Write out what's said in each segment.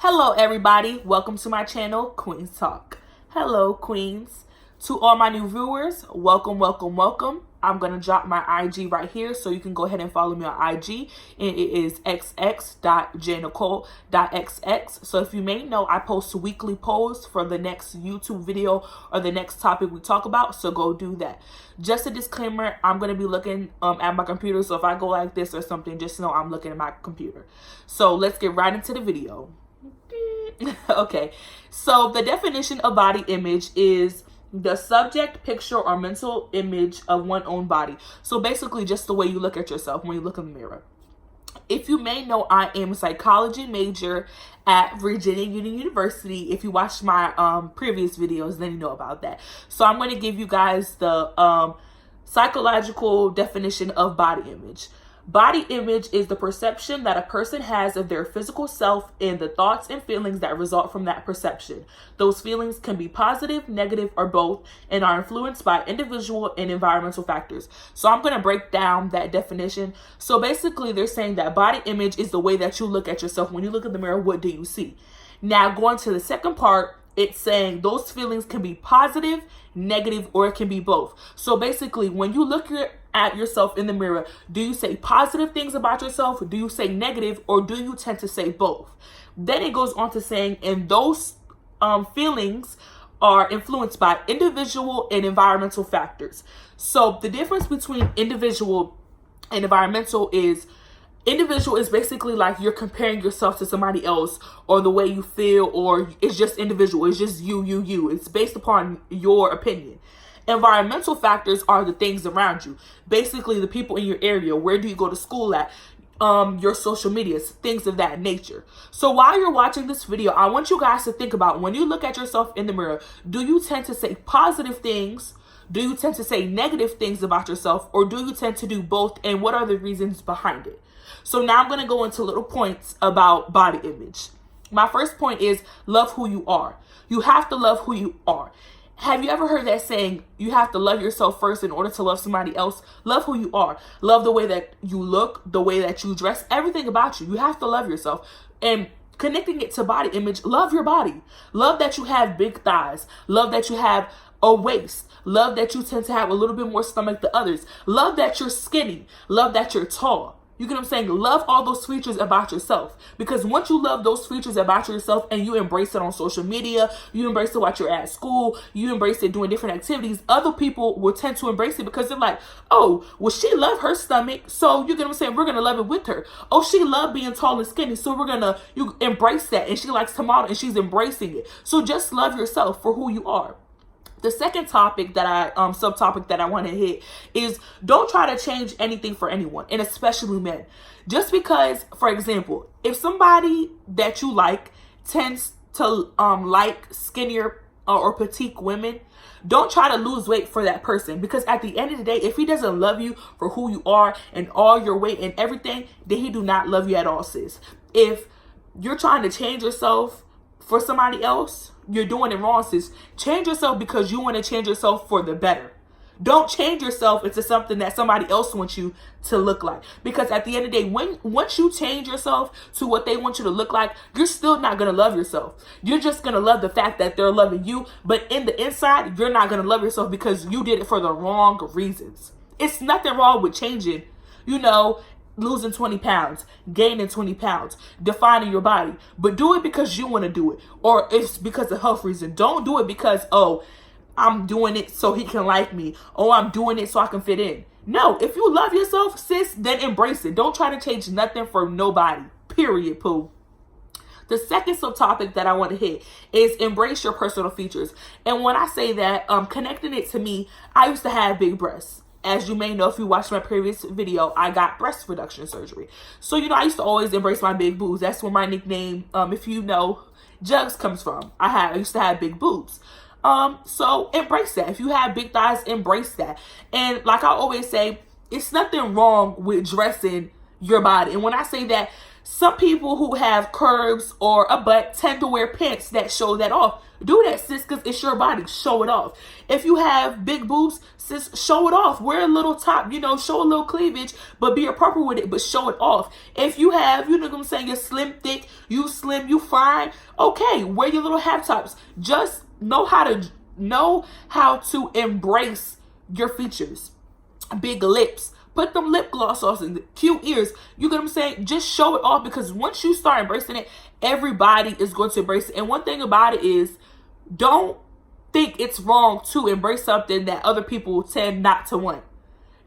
Hello everybody, welcome to my channel, Queens Talk. Hello Queens. To all my new viewers, welcome. I'm going to drop my IG right here so you can go ahead and follow me on IG, and it is xx.jnicole.xx. So if you may know, I post weekly polls for the next YouTube video or the next topic we talk about, so go do that. Just a disclaimer, I'm going to be looking at my computer, so if I go like this or something, just know I'm looking at my computer. So let's get right into the video. Okay, so the definition of body image is the subject, picture, or mental image of one's own body. So basically just the way you look at yourself when you look in the mirror. If you may know, I am a psychology major at Virginia Union University. If you watched my previous videos, then you know about that. So I'm going to give you guys the psychological definition of body image. Body image is the perception that a person has of their physical self and the thoughts and feelings that result from that perception. Those feelings can be positive, negative, or both, and are influenced by individual and environmental factors. So I'm going to break down that definition. So basically, they're saying that body image is the way that you look at yourself. When you look in the mirror, what do you see? Now, going to the second part, it's saying those feelings can be positive, negative, or it can be both. So basically, when you look at yourself in the mirror, do you say positive things about yourself? Do you say negative, or do you tend to say both? Then it goes on to saying, and those feelings are influenced by individual and environmental factors. So the difference between individual and environmental is individual is basically like you're comparing yourself to somebody else, or the way you feel, or it's just individual. It's just you. It's based upon your opinion. Environmental factors are the things around you. Basically, the people in your area. Where do you go to school at? Your social medias, things of that nature. So while you're watching this video, I want you guys to think about, when you look at yourself in the mirror, do you tend to say positive things? Do you tend to say negative things about yourself? Or do you tend to do both? And what are the reasons behind it? So now I'm going to go into little points about body image. My first point is love who you are. You have to love who you are. Have you ever heard that saying, you have to love yourself first in order to love somebody else? Love who you are. Love the way that you look, the way that you dress, everything about you. You have to love yourself. And connecting it to body image, love your body. Love that you have big thighs. Love that you have a waist. Love that you tend to have a little bit more stomach than others. Love that you're skinny. Love that you're tall. You get what I'm saying? Love all those features about yourself. Because once you love those features about yourself and you embrace it on social media, you embrace it while you're at school, you embrace it doing different activities, other people will tend to embrace it because they're like, oh, well, she love her stomach, so you get what I'm saying? We're going to love it with her. Oh, she love being tall and skinny, so we're going to you embrace that. And she likes to model and she's embracing it. So just love yourself for who you are. The second topic that subtopic that I want to hit is don't try to change anything for anyone, and especially men. Just because, for example, if somebody that you like tends to like skinnier or petite women, don't try to lose weight for that person, because at the end of the day, if he doesn't love you for who you are and all your weight and everything, then he do not love you at all, sis. If you're trying to change yourself for somebody else, you're doing it wrong, sis. Change yourself because you want to change yourself for the better. Don't change yourself into something that somebody else wants you to look like. Because at the end of the day, once you change yourself to what they want you to look like, you're still not going to love yourself. You're just going to love the fact that they're loving you. But in the inside, you're not going to love yourself because you did it for the wrong reasons. It's nothing wrong with changing, losing 20 pounds, gaining 20 pounds, defining your body. But do it because you want to do it. Or it's because of health reason. Don't do it because, oh, I'm doing it so he can like me. Oh, I'm doing it so I can fit in. No, if you love yourself, sis, then embrace it. Don't try to change nothing for nobody. Period, poo. The second subtopic that I want to hit is embrace your personal features. And when I say that, connecting it to me, I used to have big breasts. As you may know, if you watched my previous video, I got breast reduction surgery. So, I used to always embrace my big boobs. That's where my nickname, if you know, Jugs comes from. I used to have big boobs. So embrace that. If you have big thighs, embrace that. And like I always say, it's nothing wrong with dressing your body. And when I say that, Some people who have curves or a butt tend to wear pants that show that off. Do that, sis, because it's your body. Show it off. If you have big boobs, sis, show it off. Wear a little top, show a little cleavage, but be appropriate with it, but show it off. If you have, you know what I'm saying, you're slim, thick, you slim, you fine, okay, wear your little half tops. Just know how to embrace your features. Big lips. Put them lip gloss on and cute ears. You get what I'm saying? Just show it off, because once you start embracing it, everybody is going to embrace it. And one thing about it is, don't think it's wrong to embrace something that other people tend not to want.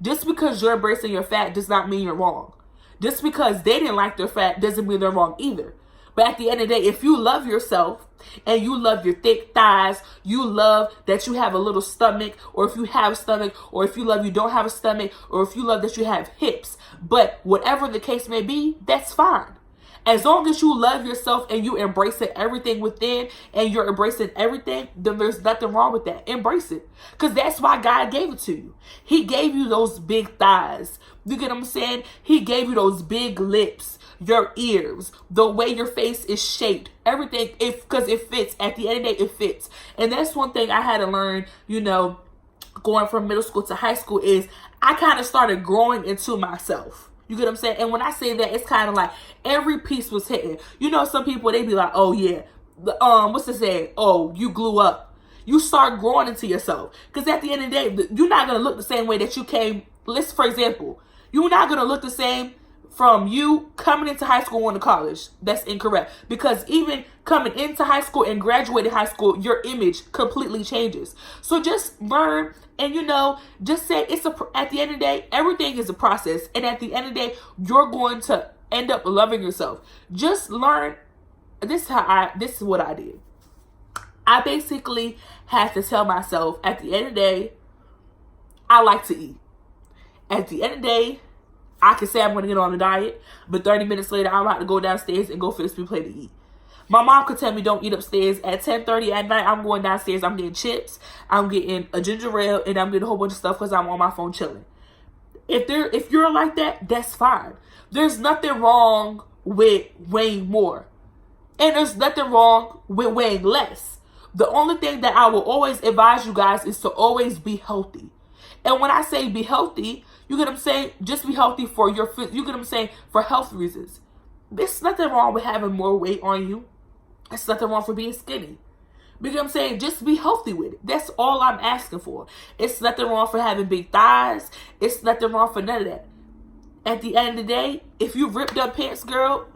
Just because you're embracing your fat does not mean you're wrong. Just because they didn't like their fat doesn't mean they're wrong either. But at the end of the day, if you love yourself and you love your thick thighs, you love that you have a little stomach, or if you have a stomach, or if you love you don't have a stomach, or if you love that you have hips, but whatever the case may be, that's fine. As long as you love yourself and you embracing everything within and you're embracing everything, then there's nothing wrong with that. Embrace it. Because that's why God gave it to you. He gave you those big thighs. You get what I'm saying? He gave you those big lips, your ears, the way your face is shaped, everything, because it fits. At the end of the day, it fits. And that's one thing I had to learn, going from middle school to high school, is I kind of started growing into myself. You get what I'm saying? And when I say that, it's kind of like every piece was hitting. Some people, they be like, oh yeah, what's the saying? Oh, you glue up. You start growing into yourself. Because at the end of the day, you're not going to look the same way that you came. For example, you're not going to look the same from you coming into high school going to college. That's incorrect. Because even coming into high school and graduating high school, your image completely changes. So just learn and, just say at the end of the day, everything is a process. And at the end of the day, you're going to end up loving yourself. Just learn. This is what I did. I basically had to tell myself, at the end of the day, I like to eat. At the end of the day, I can say I'm going to get on a diet, but 30 minutes later, I'm about to go downstairs and go fix me a plate to eat. My mom could tell me don't eat upstairs. At 10:30 at night, I'm going downstairs. I'm getting chips. I'm getting a ginger ale, and I'm getting a whole bunch of stuff because I'm on my phone chilling. If you're like that, that's fine. There's nothing wrong with weighing more. And there's nothing wrong with weighing less. The only thing that I will always advise you guys is to always be healthy. And when I say be healthy, you get what I'm saying? Just be healthy for you get what I'm saying? For health reasons. There's nothing wrong with having more weight on you. There's nothing wrong for being skinny. You get what I'm saying? Just be healthy with it. That's all I'm asking for. It's nothing wrong for having big thighs. It's nothing wrong for none of that. At the end of the day, if you ripped up pants, girl,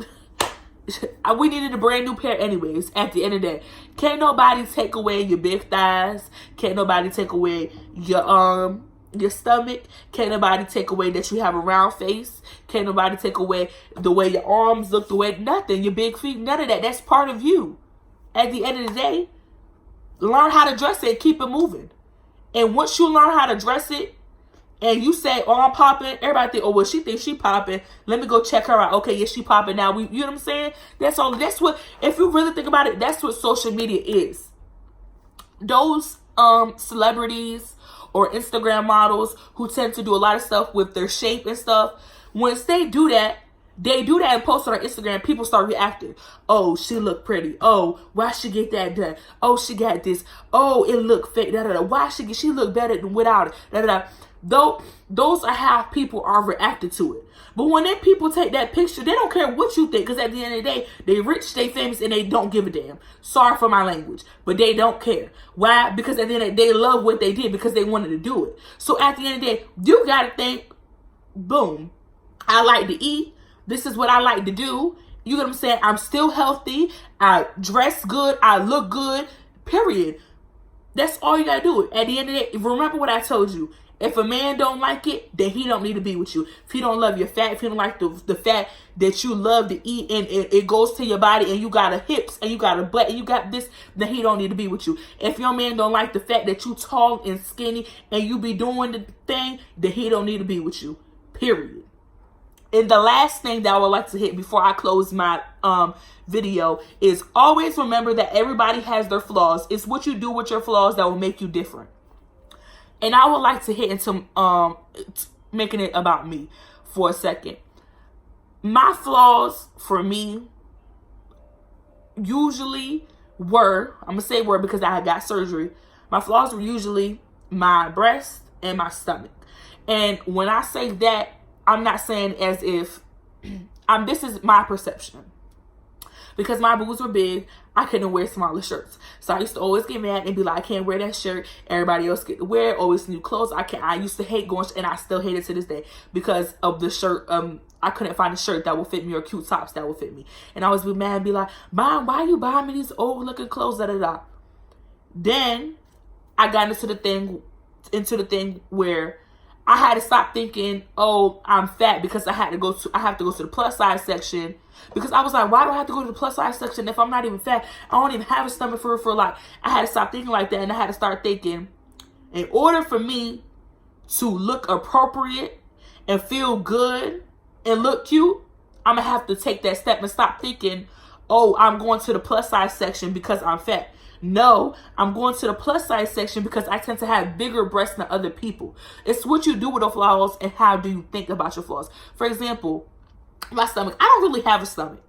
we needed a brand new pair anyways. At the end of the day, can't nobody take away your big thighs. Can't nobody take away your stomach. Can't nobody take away that you have a round face. Can't nobody take away the way your arms look, the way nothing, your big feet, none of that. That's part of you. At the end of the day, learn how to dress it and keep it moving. And once you learn how to dress it and you say, oh, I'm popping, everybody think, oh, well, she thinks she popping. Let me go check her out. Okay, yes, she popping now. You know what I'm saying? That's all. That's what, if you really think about it, that's what social media is. Those celebrities or Instagram models who tend to do a lot of stuff with their shape and stuff, once they do that and post on Instagram, people start reacting. Oh, she look pretty. Oh, why she get that done? Oh, she got this. Oh, it look fake. Da, da, da. Why she look better than without it? Da, da, da. Those are how people are reacting to it. But when them people take that picture, they don't care what you think, because at the end of the day, they rich, they famous, and they don't give a damn. Sorry for my language, but they don't care. Why? Because at the end of the day, they love what they did because they wanted to do it. So at the end of the day, you gotta think, boom, I like to eat. This is what I like to do. You know what I'm saying? I'm still healthy. I dress good. I look good. Period. That's all you gotta do. At the end of the day, remember what I told you. If a man don't like it, then he don't need to be with you. If he don't love your fat, if he don't like the fat that you love to eat and it goes to your body and you got a hips and you got a butt and you got this, then he don't need to be with you. If your man don't like the fact that you tall and skinny and you be doing the thing, then he don't need to be with you. Period. And the last thing that I would like to hit before I close my video is always remember that everybody has their flaws. It's what you do with your flaws that will make you different. And I would like to hit into making it about me for a second. my flaws for me usually were, I'm gonna say were because I had got surgery. My flaws were usually my breast and my stomach. And when I say that, I'm not saying as if this is my perception. Because my boobs were big, I couldn't wear smaller shirts. So I used to always get mad and be like, I can't wear that shirt. Everybody else get to wear it. Always new clothes. I used to hate going, and I still hate it to this day because of the shirt. I couldn't find a shirt that would fit me or cute tops that would fit me. And I always be mad and be like, Mom, why you buying me these old looking clothes? Da da da. Then I got into the thing where I had to stop thinking, oh, I'm fat because I have to go to the plus size section. Because I was like, why do I have to go to the plus size section if I'm not even fat? I don't even have a stomach for like, I had to stop thinking like that. And I had to start thinking, in order for me to look appropriate and feel good and look cute, I'm going to have to take that step and stop thinking, oh, I'm going to the plus size section because I'm fat. No, I'm going to the plus size section because I tend to have bigger breasts than other people. It's what you do with the flaws and how do you think about your flaws. For example, my stomach. I don't really have a stomach.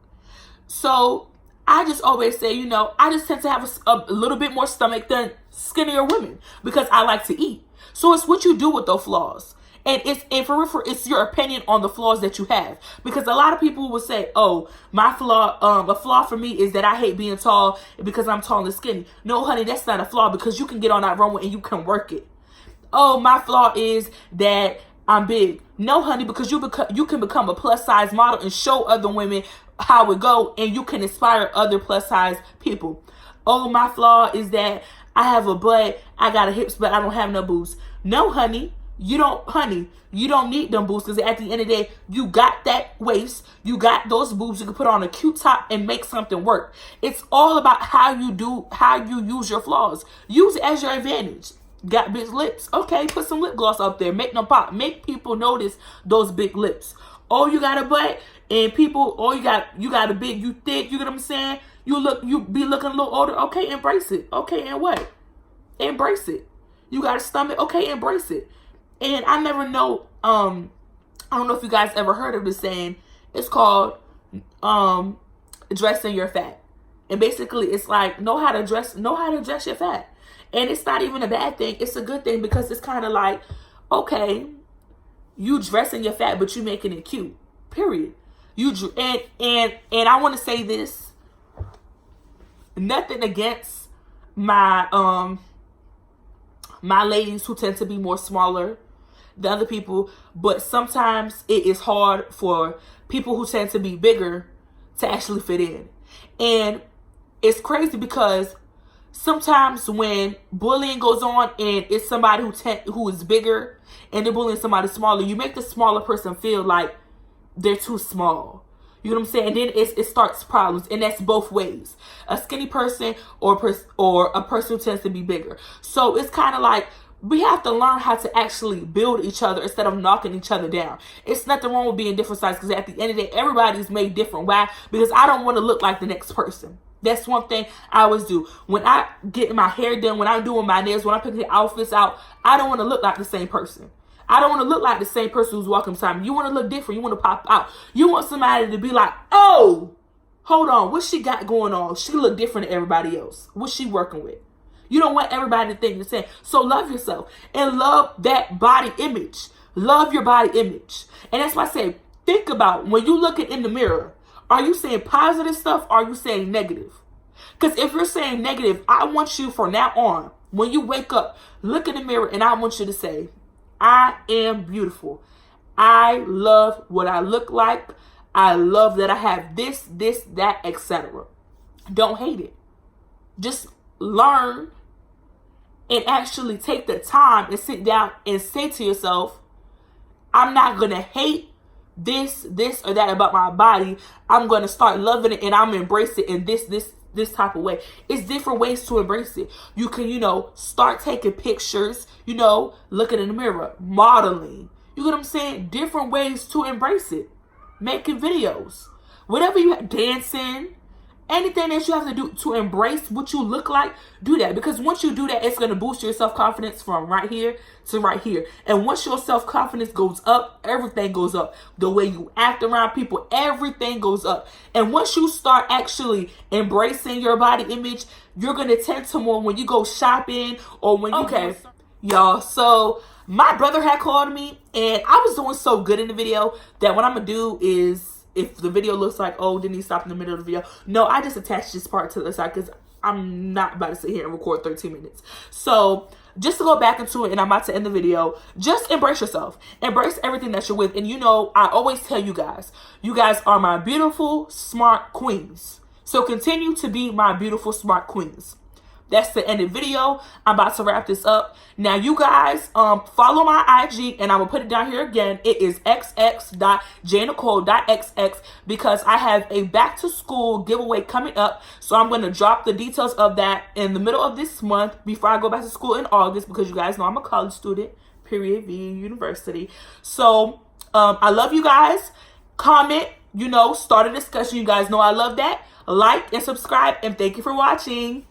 So I just always say, I just tend to have a little bit more stomach than skinnier women because I like to eat. So it's what you do with those flaws. And it's your opinion on the flaws that you have. Because a lot of people will say, oh, my flaw, a flaw for me is that I hate being tall because I'm tall and skinny. No, honey, that's not a flaw because you can get on that runway and you can work it. Oh, my flaw is that I'm big. No, honey, because you can become a plus size model and show other women how it go, and you can inspire other plus size people. Oh, my flaw is that I have a butt, I got a hips, but I don't have no boobs. No, honey, you don't need them boobs because at the end of the day, you got that waist, you got those boobs, you can put on a cute top and make something work. It's all about how you use your flaws. Use it as your advantage. Got big lips. Okay, put some lip gloss up there. Make them pop. Make people notice those big lips. Oh, you got a butt and people, oh, you got a big, you thick, you get what I'm saying? You be looking a little older. Okay, embrace it. Okay, and what? Embrace it. You got a stomach. Okay, embrace it. And I never know, I don't know if you guys ever heard of this saying. It's called dressing your fat. And basically it's like know how to dress your fat. And it's not even a bad thing. It's a good thing because it's kind of like, okay, you dressing your fat, but you making it cute. Period. And I want to say this. Nothing against my my ladies who tend to be more smaller than other people, but sometimes it is hard for people who tend to be bigger to actually fit in. And it's crazy because sometimes when bullying goes on and it's somebody who is bigger and they're bullying somebody smaller, you make the smaller person feel like they're too small. You know what I'm saying? And then it starts problems, and that's both ways. A skinny person or a person who tends to be bigger. So it's kind of like we have to learn how to actually build each other instead of knocking each other down. It's nothing wrong with being different sizes because at the end of the day, everybody's made different. Why? Because I don't want to look like the next person. That's one thing I always do. When I get my hair done, when I'm doing my nails, when I pick the outfits out, I don't want to look like the same person. I don't want to look like the same person who's walking beside me. You want to look different. You want to pop out. You want somebody to be like, oh, hold on. What she got going on? She look different than everybody else. What's she working with? You don't want everybody to think the same. So love yourself and love that body image. Love your body image. And that's why I say, think about when you look in the mirror, are you saying positive stuff or are you saying negative? Because if you're saying negative, I want you from now on, when you wake up, look in the mirror and I want you to say, I am beautiful. I love what I look like. I love that I have this, that, etc. Don't hate it. Just learn and actually take the time and sit down and say to yourself, I'm not going to hate this or that about my body. I'm going to start loving it and I'm going to embrace it in this type of way. It's different ways to embrace it. You can, start taking pictures, looking in the mirror, modeling. You get what I'm saying? Different ways to embrace it. Making videos. Whatever you have, dancing, anything that you have to do to embrace what you look like, do that. Because once you do that, it's going to boost your self-confidence from right here to right here. And once your self-confidence goes up, everything goes up. The way you act around people, everything goes up. And once you start actually embracing your body image, you're going to tend to more when you go shopping or when you... Okay, y'all, so my brother had called me and I was doing so good in the video that what I'm going to do is, if the video looks like, oh, didn't he stop in the middle of the video? No, I just attached this part to the side because I'm not about to sit here and record 13 minutes. So just to go back into it, and I'm about to end the video, just embrace yourself. Embrace everything that you're with. And you know, I always tell you guys are my beautiful, smart queens. So continue to be my beautiful, smart queens. That's the end of the video. I'm about to wrap this up. Now, you guys, follow my IG, and I will put it down here again. It is xx.jnicole.xx because I have a back-to-school giveaway coming up. So I'm going to drop the details of that in the middle of this month before I go back to school in August because you guys know I'm a college student, period, VU University. So I love you guys. Comment, start a discussion. You guys know I love that. Like and subscribe, and thank you for watching.